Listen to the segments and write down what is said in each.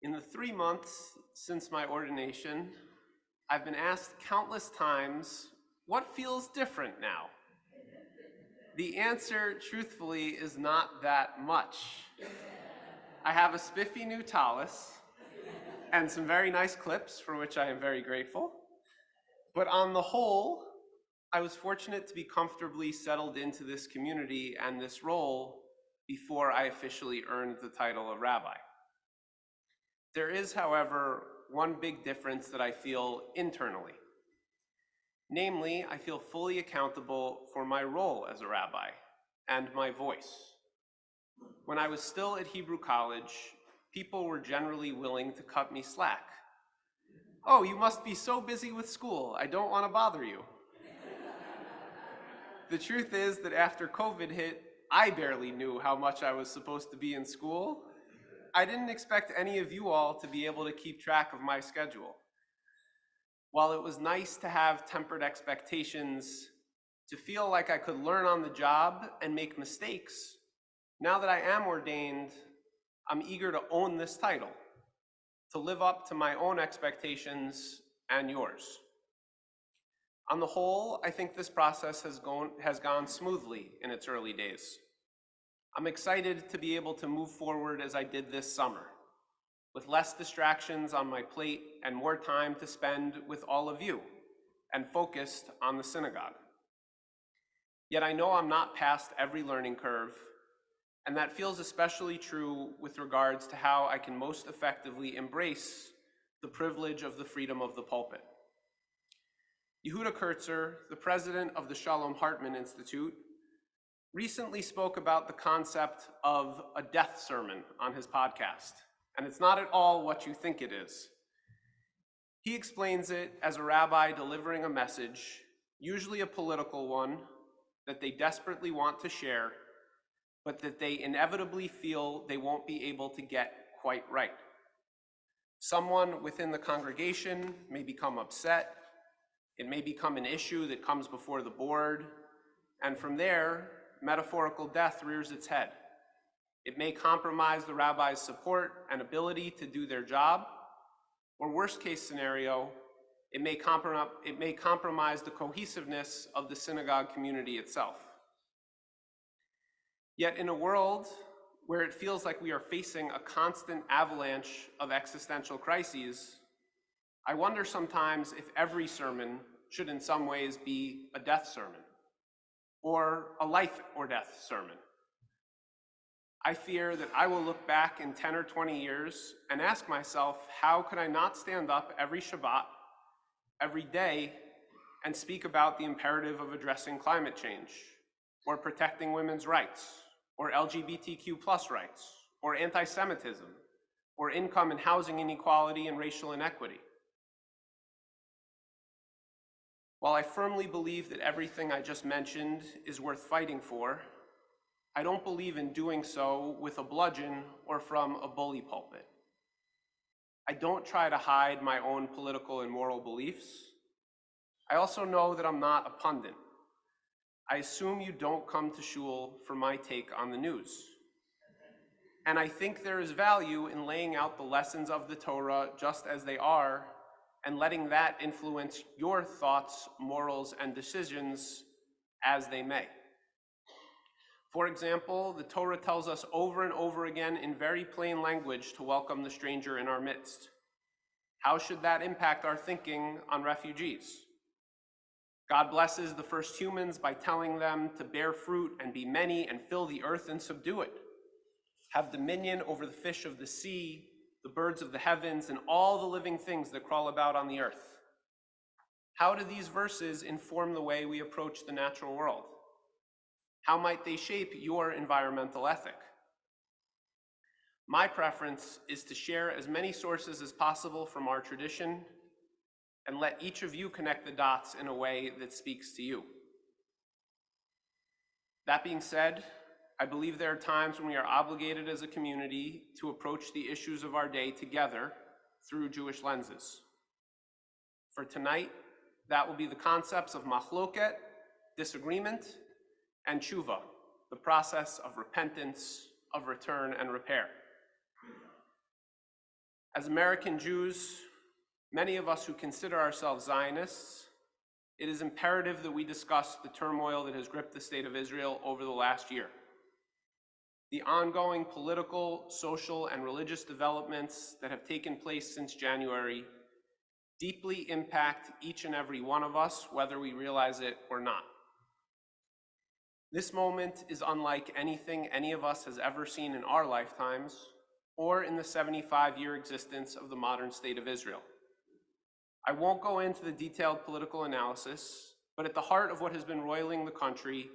In the 3 months since my ordination, I've been asked countless times, what feels different now? The answer, truthfully, is not that much. I have a spiffy new tallis and some very nice clips, for which I am very grateful. But on the whole, I was fortunate to be comfortably settled into this community and this role before I officially earned the title of rabbi. There is, however, one big difference that I feel internally. Namely, I feel fully accountable for my role as a rabbi and my voice. When I was still at Hebrew College, people were generally willing to cut me slack. Oh, you must be so busy with school, I don't want to bother you. The truth is that after COVID hit, I barely knew how much I was supposed to be in school. I didn't expect any of you all to be able to keep track of my schedule. While it was nice to have tempered expectations, to feel like I could learn on the job and make mistakes, now that I am ordained, I'm eager to own this title, to live up to my own expectations and yours. On the whole, I think this process has gone smoothly in its early days. I'm excited to be able to move forward as I did this summer, with less distractions on my plate and more time to spend with all of you and focused on the synagogue. Yet I know I'm not past every learning curve, and that feels especially true with regards to how I can most effectively embrace the privilege of the freedom of the pulpit. Yehuda Kurtzer, the president of the Shalom Hartman Institute, recently spoke about the concept of a death sermon on his podcast, and it's not at all what you think it is. He explains it as a rabbi delivering a message, usually a political one, that they desperately want to share, but that they inevitably feel they won't be able to get quite right. Someone within the congregation may become upset, it may become an issue that comes before the board, and from there, metaphorical death rears its head. It may compromise the rabbi's support and ability to do their job, or worst case scenario, it may compromise the cohesiveness of the synagogue community itself. Yet in a world where it feels like we are facing a constant avalanche of existential crises, I wonder sometimes if every sermon should in some ways be a death sermon, or a life or death sermon. I fear that I will look back in 10 or 20 years and ask myself, how could I not stand up every Shabbat, every day, and speak about the imperative of addressing climate change, or protecting women's rights, or LGBTQ+ rights, or anti-Semitism, or income and housing inequality and racial inequity? While I firmly believe that everything I just mentioned is worth fighting for, I don't believe in doing so with a bludgeon or from a bully pulpit. I don't try to hide my own political and moral beliefs. I also know that I'm not a pundit. I assume you don't come to shul for my take on the news. And I think there is value in laying out the lessons of the Torah just as they are and letting that influence your thoughts, morals, and decisions as they may. For example, the Torah tells us over and over again in very plain language to welcome the stranger in our midst. How should that impact our thinking on refugees? God blesses the first humans by telling them to bear fruit and be many and fill the earth and subdue it. Have dominion over the fish of the sea, the birds of the heavens, and all the living things that crawl about on the earth. How do these verses inform the way we approach the natural world? How might they shape your environmental ethic? My preference is to share as many sources as possible from our tradition and let each of you connect the dots in a way that speaks to you. That being said, I believe there are times when we are obligated as a community to approach the issues of our day together through Jewish lenses. For tonight, that will be the concepts of machloket, disagreement, and Teshuvah, the process of repentance, of return and repair. As American Jews, many of us who consider ourselves Zionists, it is imperative that we discuss the turmoil that has gripped the state of Israel over the last year. The ongoing political, social, and religious developments that have taken place since January deeply impact each and every one of us, whether we realize it or not. This moment is unlike anything any of us has ever seen in our lifetimes or in the 75-year existence of the modern state of Israel. I won't go into the detailed political analysis, but at the heart of what has been roiling the country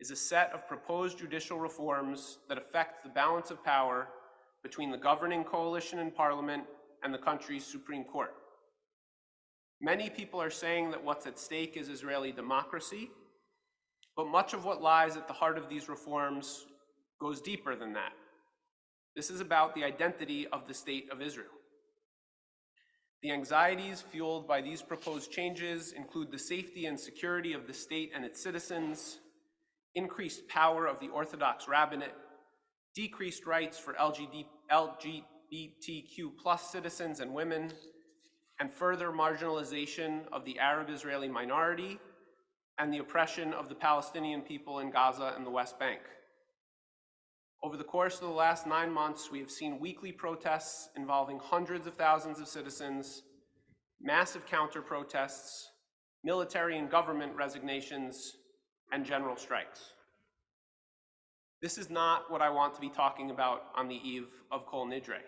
is a set of proposed judicial reforms that affect the balance of power between the governing coalition in parliament and the country's Supreme Court. Many people are saying that what's at stake is Israeli democracy, but much of what lies at the heart of these reforms goes deeper than that. This is about the identity of the state of Israel. The anxieties fueled by these proposed changes include the safety and security of the state and its citizens, increased power of the Orthodox rabbinate, decreased rights for LGBTQ+ citizens and women, and further marginalization of the Arab Israeli minority and the oppression of the Palestinian people in Gaza and the West Bank. Over the course of the last 9 months, we have seen weekly protests involving hundreds of thousands of citizens, massive counter-protests, military and government resignations, and general strikes. This is not what I want to be talking about on the eve of Kol Nidre.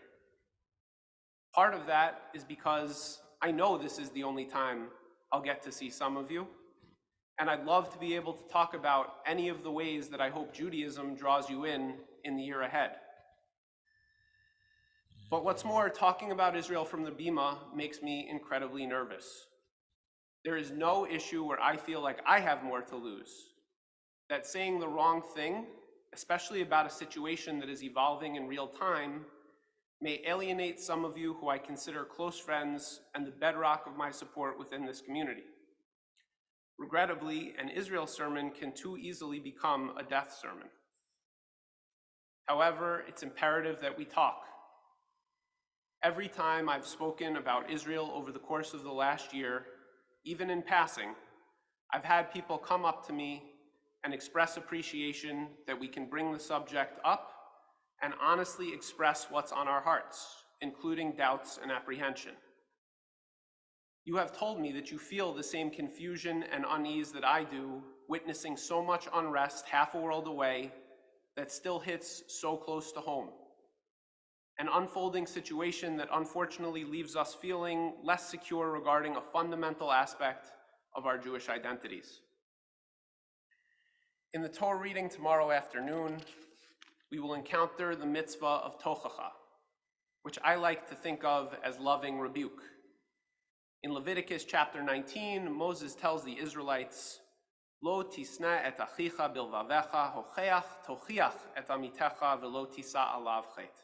Part of that is because I know this is the only time I'll get to see some of you, and I'd love to be able to talk about any of the ways that I hope Judaism draws you in the year ahead. But what's more, talking about Israel from the Bima makes me incredibly nervous. There is no issue where I feel like I have more to lose. That saying the wrong thing, especially about a situation that is evolving in real time, may alienate some of you who I consider close friends and the bedrock of my support within this community. Regrettably, an Israel sermon can too easily become a death sermon. However, it's imperative that we talk. Every time I've spoken about Israel over the course of the last year, even in passing, I've had people come up to me and express appreciation that we can bring the subject up and honestly express what's on our hearts, including doubts and apprehension. You have told me that you feel the same confusion and unease that I do, witnessing so much unrest half a world away that still hits so close to home. An unfolding situation that unfortunately leaves us feeling less secure regarding a fundamental aspect of our Jewish identities. In the Torah reading tomorrow afternoon, we will encounter the mitzvah of tochacha, which I like to think of as loving rebuke. In Leviticus chapter 19, Moses tells the Israelites, Lo tisna et achicha bilvavecha hocheach tochiach et amitecha velo tisa alav chet.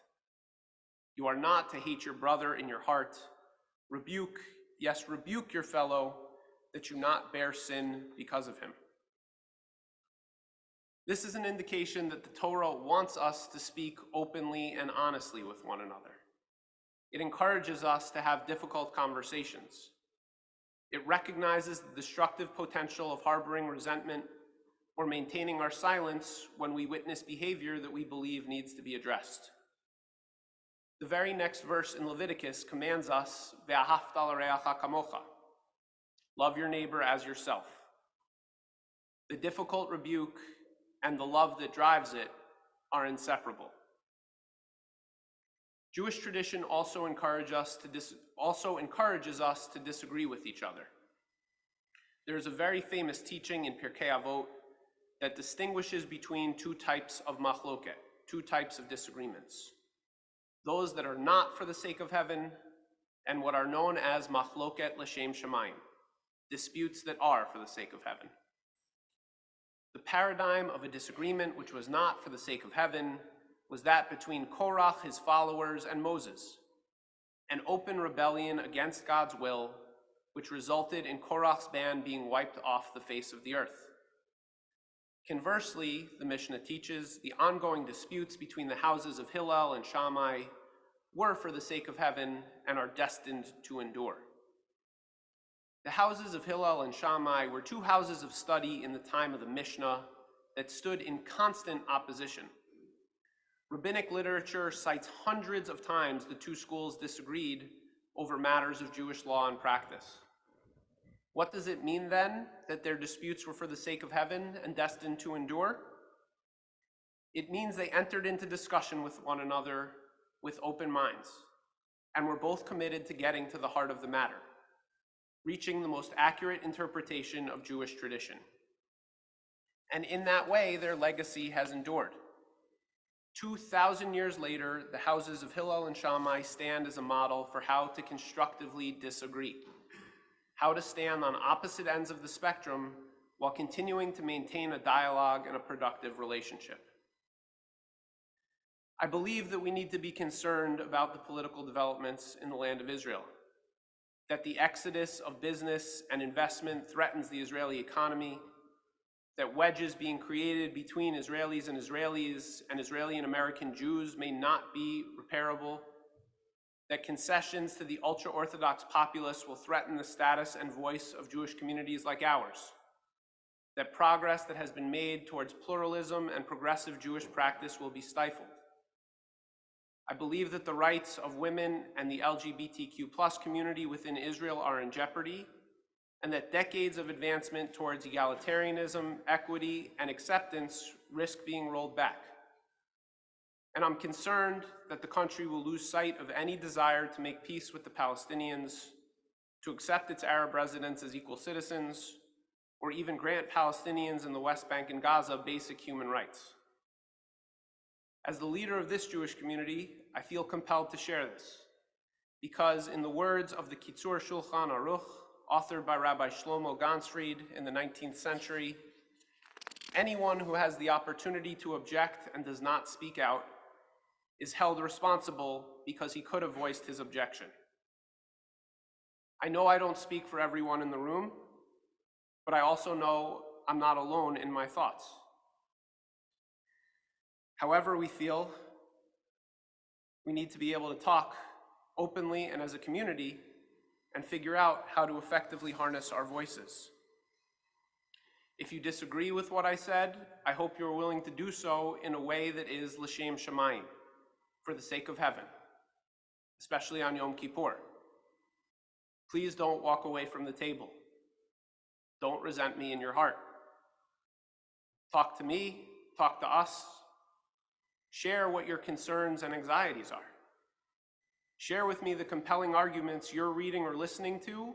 You are not to hate your brother in your heart. Rebuke, yes, rebuke your fellow, that you not bear sin because of him. This is an indication that the Torah wants us to speak openly and honestly with one another. It encourages us to have difficult conversations. It recognizes the destructive potential of harboring resentment or maintaining our silence when we witness behavior that we believe needs to be addressed. The very next verse in Leviticus commands us, Ve'ahavta l'reacha kamocha, love your neighbor as yourself. The difficult rebuke and the love that drives it are inseparable. Jewish tradition also encourages us to disagree with each other. There is a very famous teaching in Pirkei Avot that distinguishes between two types of machloket, two types of disagreements. Those that are not for the sake of heaven, and what are known as machloket l'shem shamayim, disputes that are for the sake of heaven. The paradigm of a disagreement which was not for the sake of heaven was that between Korach, his followers, and Moses, an open rebellion against God's will, which resulted in Korach's band being wiped off the face of the earth. Conversely, the Mishnah teaches the ongoing disputes between the houses of Hillel and Shammai were for the sake of heaven and are destined to endure. The houses of Hillel and Shammai were two houses of study in the time of the Mishnah that stood in constant opposition. Rabbinic literature cites hundreds of times the two schools disagreed over matters of Jewish law and practice. What does it mean then that their disputes were for the sake of heaven and destined to endure? It means they entered into discussion with one another with open minds and were both committed to getting to the heart of the matter, reaching the most accurate interpretation of Jewish tradition. And in that way, their legacy has endured. 2,000 years later, the houses of Hillel and Shammai stand as a model for how to constructively disagree, how to stand on opposite ends of the spectrum while continuing to maintain a dialogue and a productive relationship. I believe that we need to be concerned about the political developments in the land of Israel, that the exodus of business and investment threatens the Israeli economy, that wedges being created between Israelis and Israeli and American Jews may not be repairable, that concessions to the ultra-Orthodox populace will threaten the status and voice of Jewish communities like ours, that progress that has been made towards pluralism and progressive Jewish practice will be stifled. I believe that the rights of women and the LGBTQ+ community within Israel are in jeopardy, and that decades of advancement towards egalitarianism, equity, and acceptance risk being rolled back. And I'm concerned that the country will lose sight of any desire to make peace with the Palestinians, to accept its Arab residents as equal citizens, or even grant Palestinians in the West Bank and Gaza basic human rights. As the leader of this Jewish community, I feel compelled to share this, because in the words of the Kitzur Shulchan Aruch, authored by Rabbi Shlomo Gansfried in the 19th century, anyone who has the opportunity to object and does not speak out is held responsible because he could have voiced his objection. I know I don't speak for everyone in the room, but I also know I'm not alone in my thoughts. However we feel, we need to be able to talk openly and as a community and figure out how to effectively harness our voices. If you disagree with what I said, I hope you're willing to do so in a way that is l'shem shamayim, for the sake of heaven, especially on Yom Kippur. Please don't walk away from the table. Don't resent me in your heart. Talk to me, talk to us. Share what your concerns and anxieties are. Share with me the compelling arguments you're reading or listening to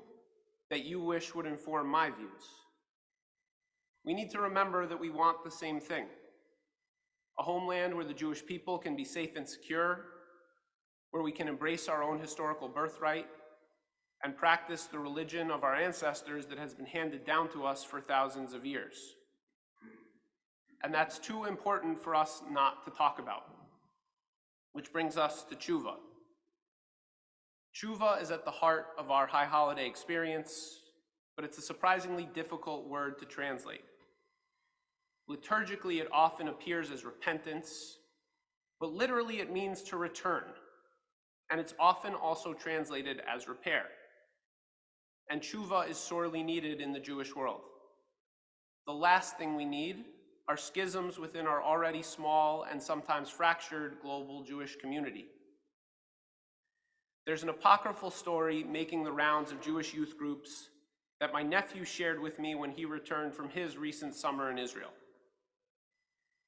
that you wish would inform my views. We need to remember that we want the same thing: a homeland where the Jewish people can be safe and secure, where we can embrace our own historical birthright and practice the religion of our ancestors that has been handed down to us for thousands of years. And that's too important for us not to talk about, which brings us to Teshuvah. Teshuvah is at the heart of our high holiday experience, but it's a surprisingly difficult word to translate. Liturgically, it often appears as repentance, but literally it means to return, and it's often also translated as repair. And Teshuvah is sorely needed in the Jewish world. The last thing we need are schisms within our already small and sometimes fractured global Jewish community. There's an apocryphal story making the rounds of Jewish youth groups that my nephew shared with me when he returned from his recent summer in Israel.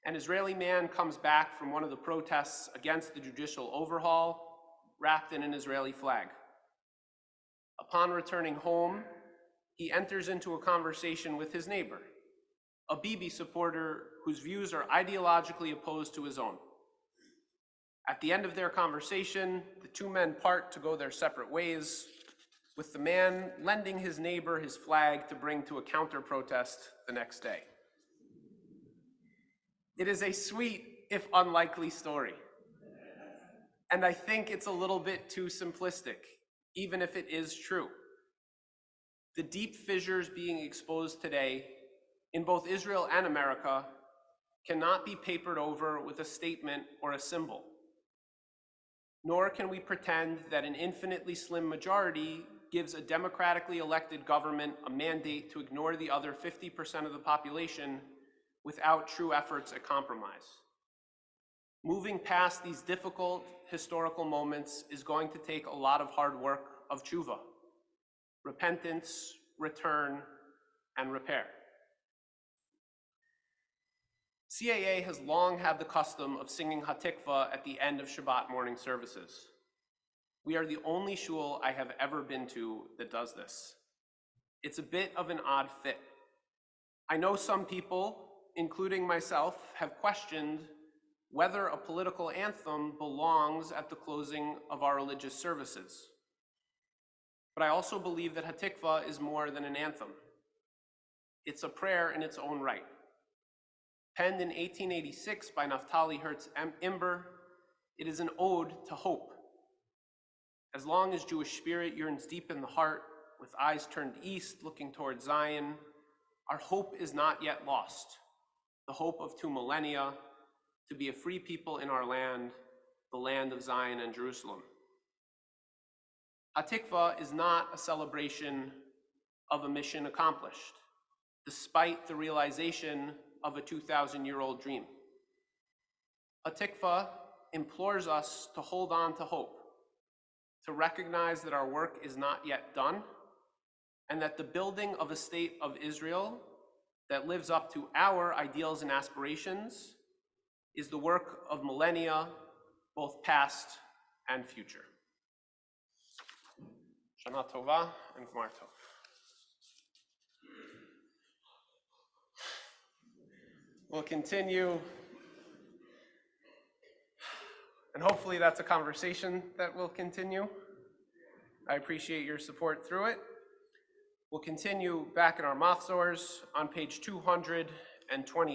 An Israeli man comes back from one of the protests against the judicial overhaul, wrapped in an Israeli flag. Upon returning home, he enters into a conversation with his neighbor, a Bibi supporter whose views are ideologically opposed to his own. At the end of their conversation, the two men part to go their separate ways, with the man lending his neighbor his flag to bring to a counter-protest the next day. It is a sweet, if unlikely, story. And I think it's a little bit too simplistic, even if it is true. The deep fissures being exposed today in both Israel and America cannot be papered over with a statement or a symbol. Nor can we pretend that an infinitely slim majority gives a democratically elected government a mandate to ignore the other 50% of the population without true efforts at compromise. Moving past these difficult historical moments is going to take a lot of hard work of Teshuvah, repentance, return, and repair. CAA has long had the custom of singing Hatikvah at the end of Shabbat morning services. We are the only shul I have ever been to that does this. It's a bit of an odd fit. I know some people, including myself, have questioned whether a political anthem belongs at the closing of our religious services. But I also believe that Hatikvah is more than an anthem. It's a prayer in its own right. Penned in 1886 by Naftali Hertz Imber, it is an ode to hope. As long as Jewish spirit yearns deep in the heart, with eyes turned east, looking toward Zion, our hope is not yet lost. The hope of 2 millennia, to be a free people in our land, the land of Zion and Jerusalem. Hatikvah is not a celebration of a mission accomplished, despite the realization of a 2,000-year-old dream. Hatikvah implores us to hold on to hope, to recognize that our work is not yet done, and that the building of a state of Israel that lives up to our ideals and aspirations is the work of millennia, both past and future. Shana Tova and Gmar Tov. We'll continue, and hopefully that's a conversation that will continue. I appreciate your support through it. We'll continue back in our Machzors on page 220.